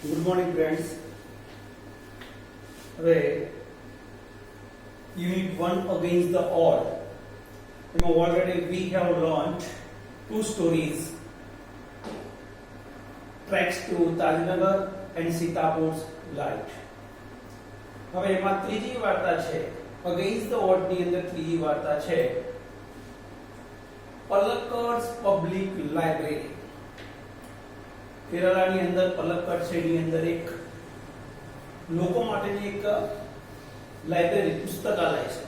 Good morning, friends. Today, Unit 1 against the odd. Already we have learned two stories. Tracks to Tajnagar and Sitapur's light. હવે એમાં ત્રીજી વાર્તા છે against the odd ની અંદર ત્રીજી વાર્તા છે પલક્કડ્સ પબ્લિક લાઇબ્રેરી. કેરળાની અંદર પલક્કડ છે એની અંદર એક લોકો માટેની એક લાઇબ્રેરી પુસ્તકાલય છે.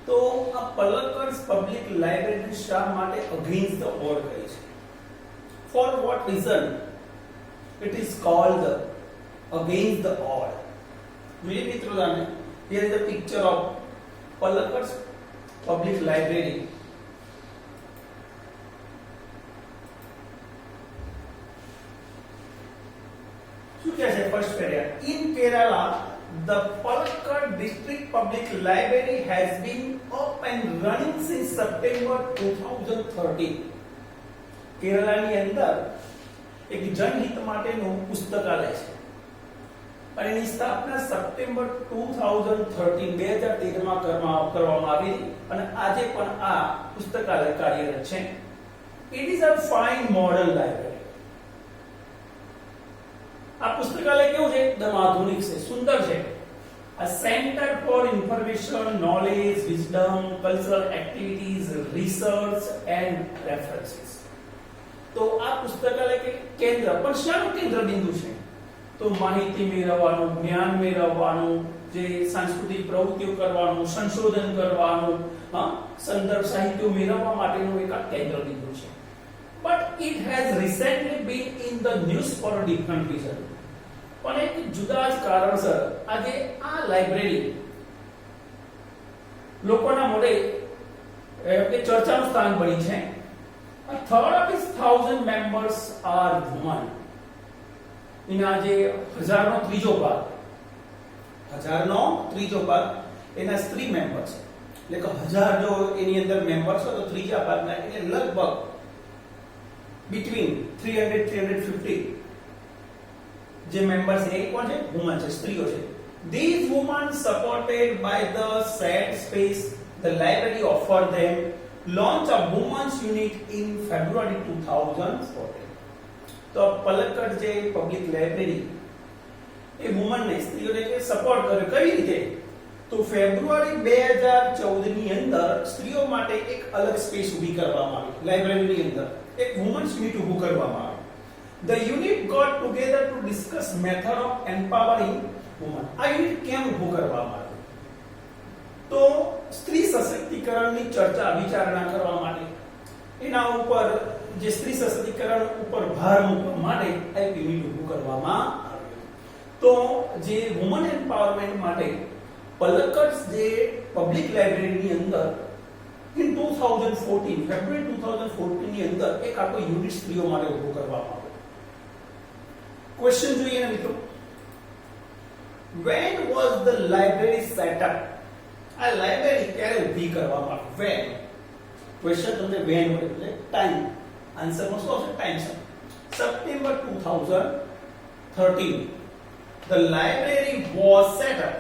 તો આ પલક્કડ્સ પબ્લિક લાઇબ્રેરી શા માટે અગેન્સ્ટ ધ ઓડ કહી છે? For what reason it is called against the odd? मेरे मित्रों जाने here is the picture of Palakkad's public library. શું કહે છે first paragraph? In Kerala, the Palakkad district public library has been up and running since September 2013. કેરળાની અંદર એક જનહિત માટેનું પુસ્તકાલય છે અને એની સ્થાપના સપ્ટેમ્બર 2013 માં કરવામાં આવી અને આજે પણ આ પુસ્તકાલય કાર્યરત છે. It is a fine modern library. આ પુસ્તકાલય કેવું છે? એકદમ આધુનિક છે, સુંદર છે. A center for information, knowledge, wisdom, cultural activities, research and references. તો આ પુસ્તકાલય કે કેન્દ્ર પણ શાનું કેન્દ્ર બિંદુ છે? તો માહિતી મેળવવાનું, જ્ઞાન મેળવવાનું, જે સાંસ્કૃતિક પ્રવૃત્તિઓ કરવાનું, સંશોધન કરવાનું, સંદર્ભ સાહિત્ય મેળવવા માટેનું એક આ કેન્દ્ર બિંદુ છે. But it has recently bin in the news for a different reason. પણ એક જુદા જ કારણસર આજે આ લાઇબ્રેરી લોકોના મોઢે ચર્ચાનું સ્થાન બની છે. A third of its 1000 members are women. એના જે હજારનો ત્રીજો ભાગ એના સ્ત્રી મેમ્બર છે. એટલે કે 1000 જો એની અંદર મેમ્બર્સ હોય તો ત્રીજા ભાગના એટલે લગભગ between 300-350 જે મેમ્બર્સ એ કોણ છે? વુમન છે, સ્ત્રીઓ છે. These women supported by the sad space the library offered them launch a women's unit in February 2014. તો પલક્કડ જે પબ્લિક લાઇબ્રેરી એ વુમન ને સ્ત્રીઓને કે સપોર્ટ કરે. કઈ રીતે? તો ફેબ્રુઆરી 2014 ની અંદર સ્ત્રીઓ માટે એક અલગ સ્પેસ ઊભી કરવામાં આવી. લાઇબ્રેરીની અંદર એક વુમન્સ યુનિટ ઊભું કરવામાં આવી. The unit got together to discuss method of empowering women. આ યુનિટ કેમ ઊભું કરવામાં આવ્યું? તો સ્ત્રી સશક્તિકરણની ચર્ચા વિચારણા કરવા માટે, એના ઉપર જે સ્ત્રી સશક્તિકરણ ઉપર ભાર મૂકવા માટે આ યુનિટ ઊભું કરવામાં આવ્યું. તો જે વુમન એમ્પાવરમેન્ટ માટે પલક્કડ જે પબ્લિક લાઇબ્રેરીની અંદર ઇન 2014 ફેબ્રુઆરી 2014 ની અંદર એક આખો યુનિટ સ્ત્રીઓ માટે ઊભું કરવામાં આવ્યો. ક્વેશ્ચન જોઈએ ને મિત્રો. When was the library set up? આ લાઇબ્રેરી ક્યારે ઊભી કરવામાં આવી? When? ક્વેશ્ચન તમને when હોય એટલે ટાઈમ. આન્સર માં શું આવશે? Time. September 2013. The library was set up.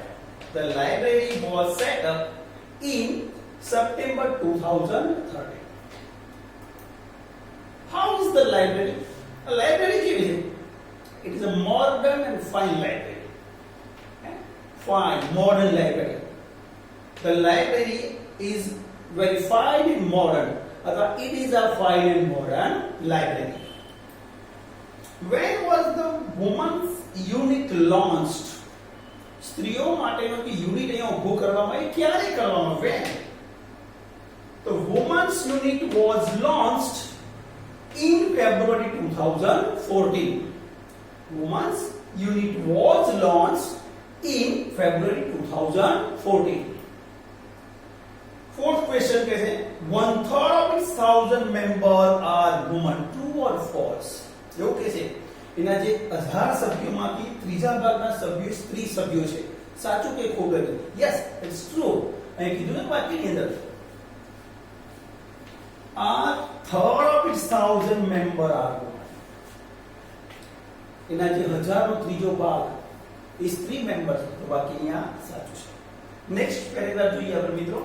The library was set up in September 2013. How is the library? A library કેવી છે? It is a modern and fine library. Fine, modern library. The library is very fine and modern. It is a fine and modern library. When was the women's unit launched? સ્ત્રીઓ માટેનો કે unit અહીંયા ઊભું કરવામાં આવી ક્યારે કરવામાં? When? The women's unit was launched in February 2014. Women's unit was launched in February 2014. Fourth question કહે છે 1/3 of its 1000 members are women. True or false? એવું કહે છે એના જે 1000 સભ્યોમાંથી ત્રીજા ભાગના સભ્યો સ્ત્રી સભ્યો છે. સાચું કે ખોટું? Yes, it's true. અહીં કીધું ને વાક્યની અંદર આ third of its 1000 members are women. એના જે 1000 નો ત્રીજો ભાગ એ સ્ત્રી મેમ્બર છે, તો બાકી અહીંયા સાચું છે. નેક્સ્ટ પેરેગ્રાફ જોઈએ આપણે મિત્રો.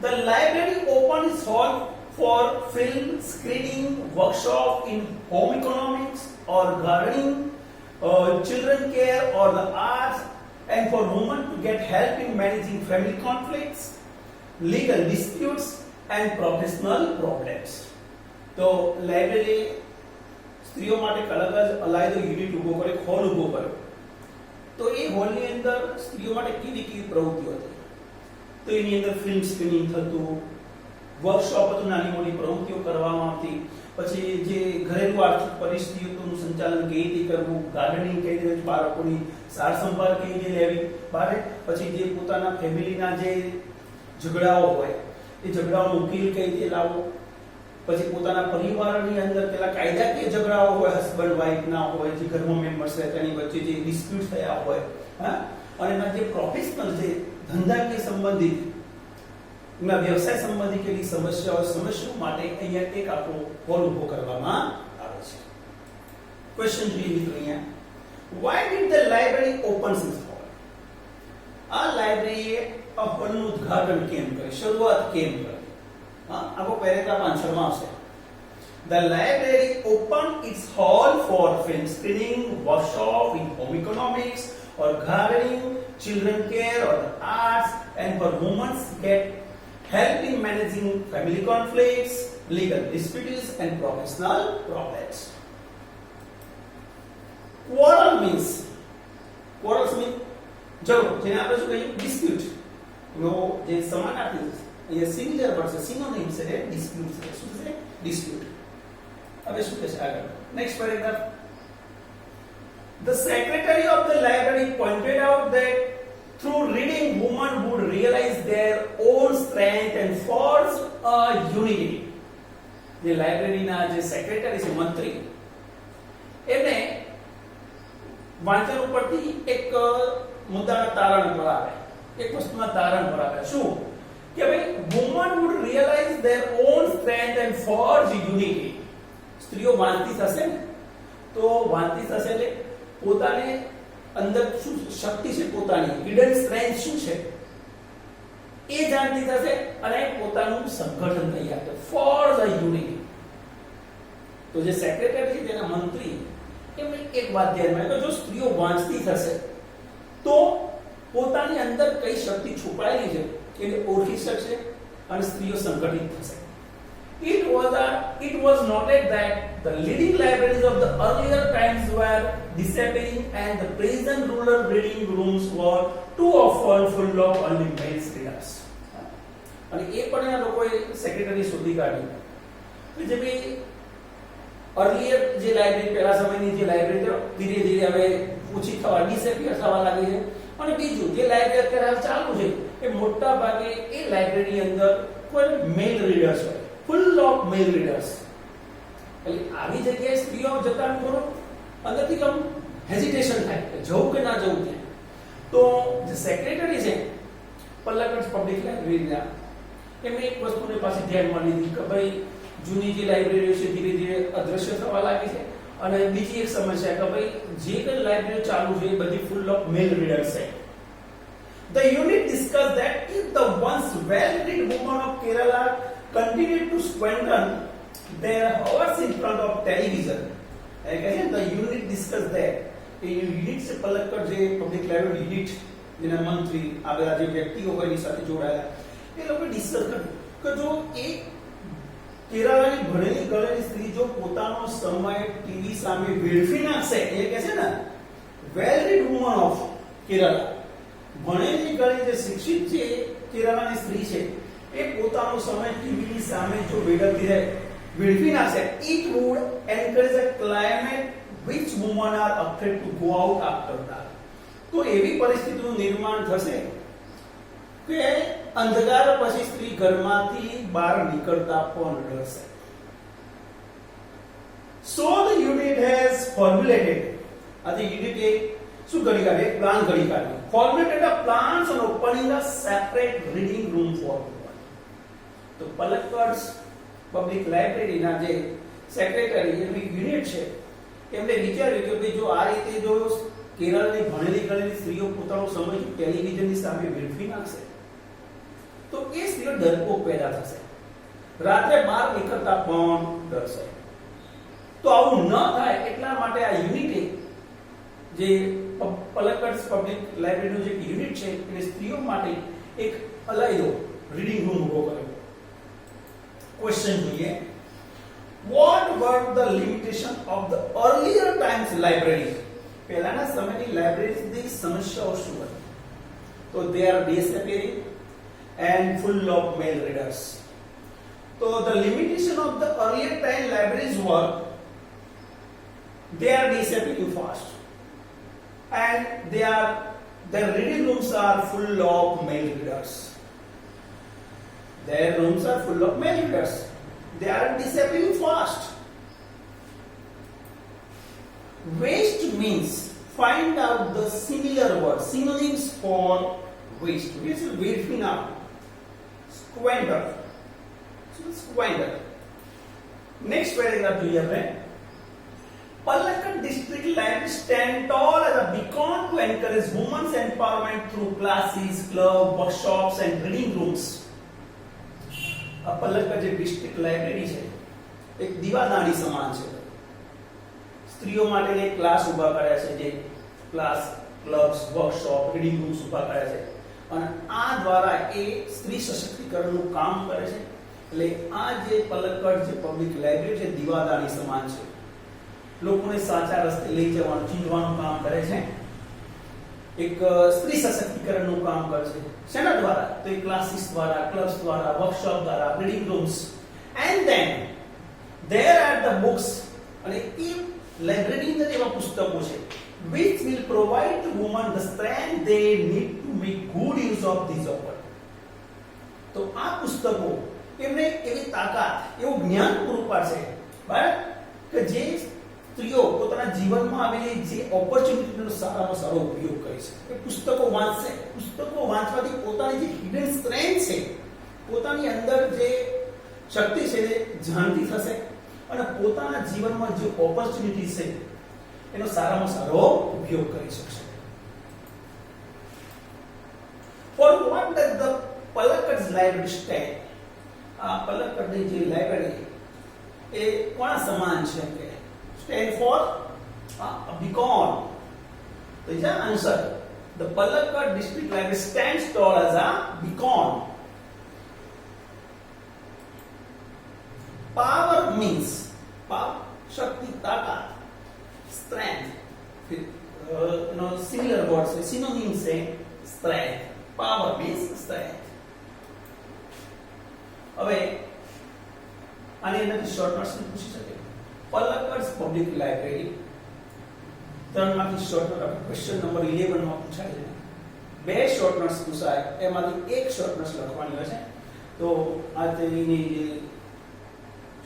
The library opened its hall for film screening, workshop in home economics or gardening, children care or the arts, and for women to get help in managing family conflicts, legal disputes and professional problems. તો library સ્ત્રીઓ માટે એક અલગ જ અલાયદો unit ઉભો કર્યો, hall ઉભો કર્યો. તો એ હોલની અંદર સ્ત્રીઓ માટે કેવી કેવી પ્રવૃત્તિઓ હતી? તો એની અંદર ફિલ્મ સ્ક્રીનિંગ થતું, વર્કશોપ હતું, નાની મોટી પ્રવૃત્તિઓ કરવામાં આવતી, પછી જે ઘરેલું આર્થિક પરિસ્થિતિઓનું સંચાલન કેવી રીતે કરવું, ગાર્ડનિંગ કેવી રીતે, બાળકોની સાર સંભાળ કેવી રીતે લેવી, પછી જે પોતાના ફેમિલીના જે ઝઘડાઓ હોય એ ઝઘડાઓનો ઉકેલ કેવી રીતે લાવવો, પછી પોતાના પરિવારની અંદર પેલા કાયદાકીય ઝઘડાઓ હોય, હસબન્ડ વાઇફ ના હોય, જે ઘરમાં મેમ્બર્સ રહે તેની વચ્ચે જે ડિસ્પ્યુટ થયા હોય, અને એના જે પ્રોફેશનલ જે ધંધાકીય સંબંધિત ના વ્યવસાય સંબંધિત કેટલી સમસ્યાઓ માટે અહીંયા એક આખો હોલ ઉભો કરવામાં આવે છે. ક્વેશ્ચન જોઈએ મિત્રો અહીંયા. Why did the library open its hall? આ લાઇબ્રેરીએ આ હોલનું ઉદ્ઘાટન કેમ કર્યું, શરૂઆત કેમ કરી? આખો પેરેગ્રાફ આન્સરમાં આવશે. The library opened its hall for film screening, workshop in home economics or gardening, children care or the arts, and for women get help in managing family conflicts, legal disputes and professional problems. Quarrel means ચલો જેને આપણે શું કહીએ dispute નો જે સમાનાર્થી અહીંયા similar word છે, synonym છે, dispute છે. શું છે? dispute. હવે શું કહેશે આગળ? Next paragraph. The secretary of the library pointed out that through reading women would realize their own strength and forge a unity. જે લાઇબ્રેરીના જે સેક્રેટરી છે, મંત્રી, એમને વાંચન ઉપરથી એક મુદ્દાના તારણ પર આવે, એક વસ્તુના તારણ પર આવે. શું? કે ભાઈ women would realize their own strength and forge unity. સ્ત્રીઓ વાંચતી થશે ને, તો વાંચતી થશે એટલે પોતાને અંદર શું શક્તિ છે, પોતાની હિડન સ્ટ્રેન્થ શું છે એ જાણતી થશે અને પોતાનું સંગઠન તૈયાર કરે, ફોર ધ યુનિટી. તો જે સેક્રેટરી છે, તેના મંત્રી, એમને એક વાત ધ્યાનમાં કે જો સ્ત્રીઓ વાંચતી થશે તો પોતાની અંદર કઈ શક્તિ છુપાયેલી છે એને ઓળખી શકશે અને સ્ત્રીઓ સંગઠિત થશે. It was noted that the leading libraries of the earlier times were disappearing and the present rural reading rooms were too often full of only male readers. અને એ પણ આ લોકોએ સેક્રેટરી શોધી કાઢી કે જે ભાઈ અર્લિયર જે લાઇબ્રેરી, પહેલા સમયની જે લાઇબ્રેરી ધીરે ધીરે હવે ઓછી થવા, ડિસેપિયર થવા લાગી છે. અને બીજું જે લાઇબ્રેરી અત્યારે ચાલુ છે એ મોટા ભાગે એ લાઇબ્રેરીની અંદર કોઈ મેલ રીડર્સ હોય, ફુલ ઓફ મેલ રીડર્સ. એટલે આવી જગ્યાએ સ્ત્રીઓ જતા થોડો અંદરથી કમ હેઝિટેશન થાય કે જવું કે ના જવું ત્યાં. તો જે સેક્રેટરી છે પલ્લકડ પબ્લિક લાઇબ્રેરીના, એમને એક વસ્તુને પાછી ધ્યાનમાં લીધી કે ભાઈ જૂની જે લાઇબ્રેરીઓ છે ધીરે ધીરે અદ્રશ્ય થવા લાગી છે. અને બીજી એક સમસ્યા કે ભાઈ જે કઈ લાઇબ્રેરી ચાલુ છે એ બધી ફુલ ઓફ મેલ રીડર્સ છે. The unit discussed that if the once well-read women of Kerala continued to squander their hours in front of television, again the unit discussed that A unit છે પલક્કડ જે public library unit જેના મંત્રી આ બધા જે વ્યક્તિઓ હોય એની સાથે જોડાયેલા, એ લોકો ડિસ્કસ કર્યું કે જો એક કેરાલાની ભણેલી ગણેલી સ્ત્રી જો પોતાનો સમય ટીવી સામે વેડફી નાખશે, એ કહે છે ને વેલ રીડ વુમન ઓફ કેરાલા, ભણેલી ગણેલી જે શિક્ષિત છે કેરાલાની સ્ત્રી છે એ પોતાનો સમય ટીવીની સામે જો વેડફી નાખશે, it would encourage a climate which women are afraid to go out after dark. તો એવી પરિસ્થિતિનું નિર્માણ થશે કે અંધકાર પછી સ્ત્રી ઘરમાંથી બહાર નીકળતા પણ ડરશે. So the unit has formulated, આ જે યુનિટ એ શું ઘડી કાઢે, પ્લાન ઘડી કાઢે, formulated a plans on opening a separate reading room for women. તો પલક્કડ પબ્લિક લાઇબ્રેરીના જે સેક્રેટરી એની યુનિટ છે એમને વિચાર્યું કે ભાઈ જો આ રીતે જો કેરળની ભણેલી ગણેલી સ્ત્રીઓ પોતાનો સમય ટેલિવિઝનની સામે વેડફી નાખશે તો એ સ્ત્રીઓ ડરપોક પેદા થશે, રાત્રે બહાર નીકળતા પણ ડરશે. તો આવું ન થાય એટલા માટે આ યુનિટે જે પલક્કડ પબ્લિક લાઇબ્રેરીનું જે યુનિટ છે એને સ્ત્રીઓ માટે એક અલાયદો રીડિંગ રૂમ ઉભો કર્યો. ક્વેશ્ચન જોઈએ, what were the limitation of the earlier times library? પહેલાના સમયની લાઇબ્રેરીની સમસ્યાઓ શું હતી? તો they are disappearing and full of male readers. So the limitation of the earlier time libraries were they are disappearing fast and their reading rooms are full of male readers. Their rooms are full of male readers. They are disappearing fast. Waste means find out the similar words, synonyms for waste. Which is wasting out. Squander. So squander. Next paragraph do you have? Palakkad district library stand tall as a beacon to encourage women's empowerment through classes, clubs, workshops and reading rooms. આ પલક્કડ જે district library છે એક દીવાદાંડી સમાન છે. સ્ત્રીઓ માટે એક class ઊભા કર્યા છે, જે class, clubs, workshop, reading rooms ઊભા કર્યા છે અને આ દ્વારા એ સ્ત્રી સશક્તિકરણનું કામ કરે છે. એટલે આ જે પલક્કડ જે પબ્લિક લાઇબ્રેરી છે દીવાદાંડી સમાન છે, લોકોને સાચા રસ્તે લઈ જવાનું, ચીંધવાનું કામ કરે છે, એક સ્ત્રી સશક્તિકરણનું કામ કરે છે. શેના દ્વારા? તો એ ક્લાસીસ દ્વારા, ક્લબ્સ દ્વારા, વર્કશોપ દ્વારા, reading rooms. And then there are the books, અને એ લાઇબ્રેરીની અંદર એવા પુસ્તકો છે which will provide the women the strength they need to make good use of these opportunities. તો આ પુસ્તકો એમને એવી તાકાત, એવું જ્ઞાન પૂરું પાડશે બરાબર કે જે સ્ત્રીઓ પોતાના જીવનમાં આવેલી જે ઓપોર્ચ્યુનિટીનો સારામાં સારો ઉપયોગ કરી શકે. એ પુસ્તકો વાંચશે, પુસ્તકો વાંચવાથી પોતાની જે હિડન સ્ટ્રેન્થ છે, પોતાની અંદર જે શક્તિ છે એ જાણતી થશે અને પોતાના જીવનમાં જે ઓપોર્ચ્યુનિટી છે એનો સારામાં સારો ઉપયોગ કરી શકશે. For what does the Palakkad library stand? આ પલક્કડની જે લાઇબ્રેરી એ કોના સમાન છે કે stand for a beacon. So is the answer. The Palakkad district library stands tall as a beacon. Power means power, shakti, takat, strength. Similar words, synonyms say strength. Power means strength. હવે આની અંદરથી short notes પૂછી શકે. Palakkad public library 3 માર્કની short note આપણે question number 11 માં પૂછાય છે. 2 શોર્ટ નોટ્સ પૂછાય, એમાંથી એક શોર્ટ નોટ્સ લખવાની હોય છે. તો આ તેની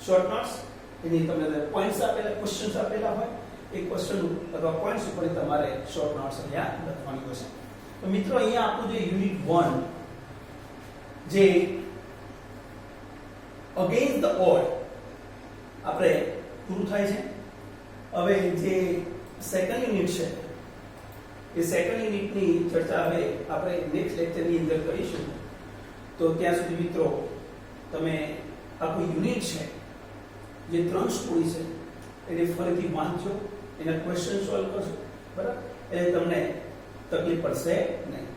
શોર્ટ નોટ્સ એની તમને પોઈન્ટ્સ આપેલા, ક્વેશ્ચન્સ આપેલા હોય, એક ક્વેશ્ચન અથવા પોઈન્ટ્સ ઉપર તમારે શોર્ટ નોટ્સ અહીંયા લખવાની હોય છે. તો મિત્રો અહીંયા આપણું જે યુનિટ 1 જે અગેન્સ્ટ ધ ઓડ આપણે પૂરું થાય છે. હવે જે સેકન્ડ યુનિટ છે એ સેકન્ડ યુનિટની ચર્ચા હવે આપણે નેક્સ્ટ લેક્ચરની અંદર કરીશું. તો ત્યાં સુધી મિત્રો તમે આખું યુનિટ છે જે 3 સ્ટોરી છે એને ફરીથી વાંચજો, એના ક્વેશ્ચન સોલ્વ કરજો બરાબર, એટલે તમને તકલીફ પડશે નહીં.